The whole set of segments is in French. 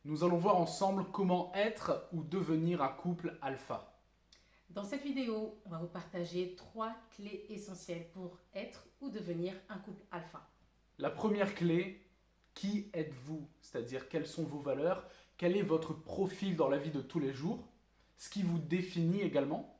Nous allons voir ensemble comment être ou devenir un couple alpha. Dans cette vidéo, on va vous partager 3 clés essentielles pour être ou devenir un couple alpha. La première clé, qui êtes-vous? C'est-à-dire quelles sont vos valeurs, quel est votre profil dans la vie de tous les jours, ce qui vous définit également.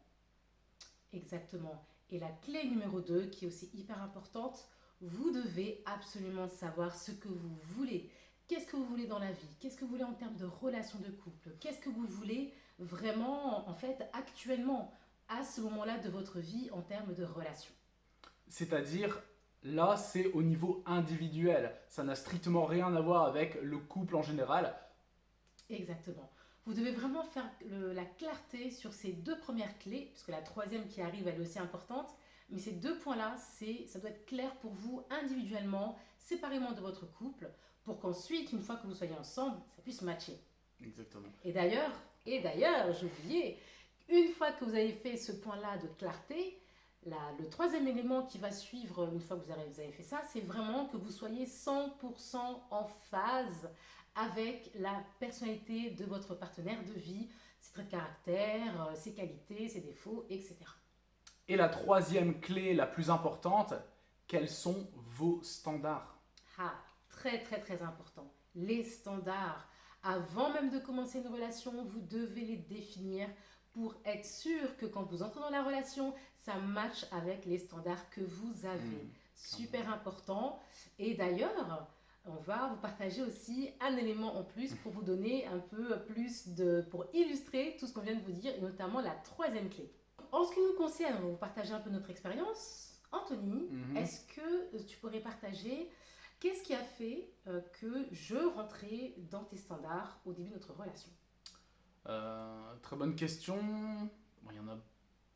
Exactement. Et la clé numéro 2, qui est aussi hyper importante, vous devez absolument savoir ce que vous voulez. Qu'est-ce que vous voulez dans la vie? Qu'est-ce que vous voulez en termes de relation de couple? Qu'est-ce que vous voulez vraiment, en fait, actuellement, à ce moment-là de votre vie en termes de relation? C'est-à-dire, là, c'est au niveau individuel. Ça n'a strictement rien à voir avec le couple en général. Exactement. Vous devez vraiment faire la clarté sur ces 2 premières clés, puisque la troisième qui arrive, elle est aussi importante. Mais ces 2 points-là, ça doit être clair pour vous individuellement, séparément de votre couple, pour qu'ensuite, une fois que vous soyez ensemble, ça puisse matcher. Exactement. Et d'ailleurs, j'ai oublié, une fois que vous avez fait ce point-là de clarté, le troisième élément qui va suivre une fois que vous avez fait ça, c'est vraiment que vous soyez 100% en phase avec la personnalité de votre partenaire de vie, ses traits de caractère, ses qualités, ses défauts, etc. Et la troisième clé, la plus importante, quels sont vos standards? Ah, très très très important. Les standards. Avant même de commencer une relation, vous devez les définir pour être sûr que quand vous entrez dans la relation, ça matche avec les standards que vous avez. Super important. Et d'ailleurs, on va vous partager aussi un élément en plus pour vous donner un peu plus pour illustrer tout ce qu'on vient de vous dire, et notamment la troisième clé. En ce qui nous concerne, on va vous partager un peu notre expérience. Anthony, est-ce que tu pourrais partager qu'est-ce qui a fait que je rentrais dans tes standards au début de notre relation? Très bonne question. Bon, il y en a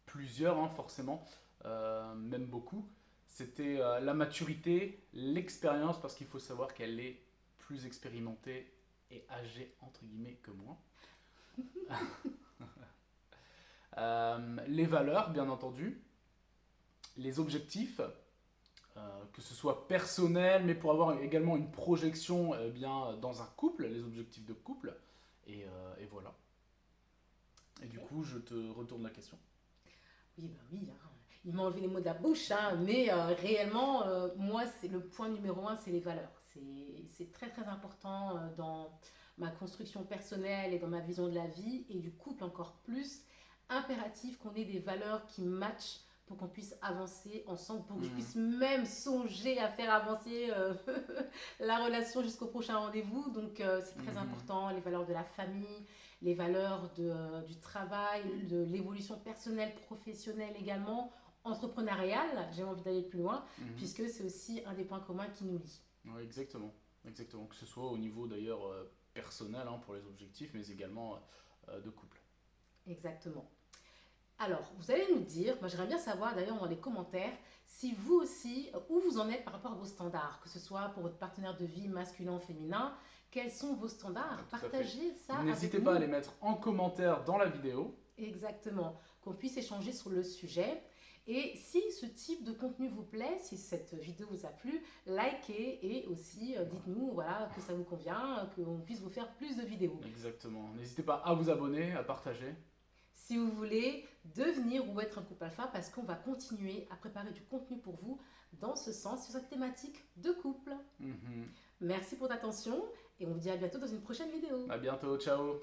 plusieurs, hein, forcément, même beaucoup. C'était la maturité, l'expérience, parce qu'il faut savoir qu'elle est plus expérimentée et âgée, entre guillemets, que moi. Les valeurs, bien entendu, les objectifs, que ce soit personnel, mais pour avoir également une projection bien, dans un couple, les objectifs de couple, et voilà. Et du Ok. coup, je te retourne la question. Oui, ben oui, hein. Il m'a enlevé les mots de la bouche, hein, mais réellement, moi, c'est le point numéro 1, c'est les valeurs. C'est très très important dans ma construction personnelle et dans ma vision de la vie, et du couple encore plus, impératif qu'on ait des valeurs qui matchent pour qu'on puisse avancer ensemble, pour que je puisse même songer à faire avancer la relation jusqu'au prochain rendez-vous. Donc c'est très important, les valeurs de la famille, les valeurs du travail, de l'évolution personnelle, professionnelle également, entrepreneuriale, j'ai envie d'aller plus loin, puisque c'est aussi un des points communs qui nous lie. Ouais, exactement. Exactement. Que ce soit au niveau d'ailleurs personnel, hein, pour les objectifs, mais également de couple. Exactement. Alors, vous allez nous dire, moi j'aimerais bien savoir d'ailleurs dans les commentaires, si vous aussi, où vous en êtes par rapport à vos standards, que ce soit pour votre partenaire de vie masculin ou féminin, quels sont vos standards? Tout à fait. Partagez ça avec N'hésitez pas à nous. les mettre en commentaire dans la vidéo. Exactement, qu'on puisse échanger sur le sujet. Et si ce type de contenu vous plaît, si cette vidéo vous a plu, likez et aussi dites-nous voilà, que ça vous convient, qu'on puisse vous faire plus de vidéos. Exactement. N'hésitez pas à vous abonner, à partager. Si vous voulez devenir ou être un couple alpha, parce qu'on va continuer à préparer du contenu pour vous dans ce sens, sur cette thématique de couple. Mhm. Merci pour votre attention et on vous dit à bientôt dans une prochaine vidéo. À bientôt, ciao.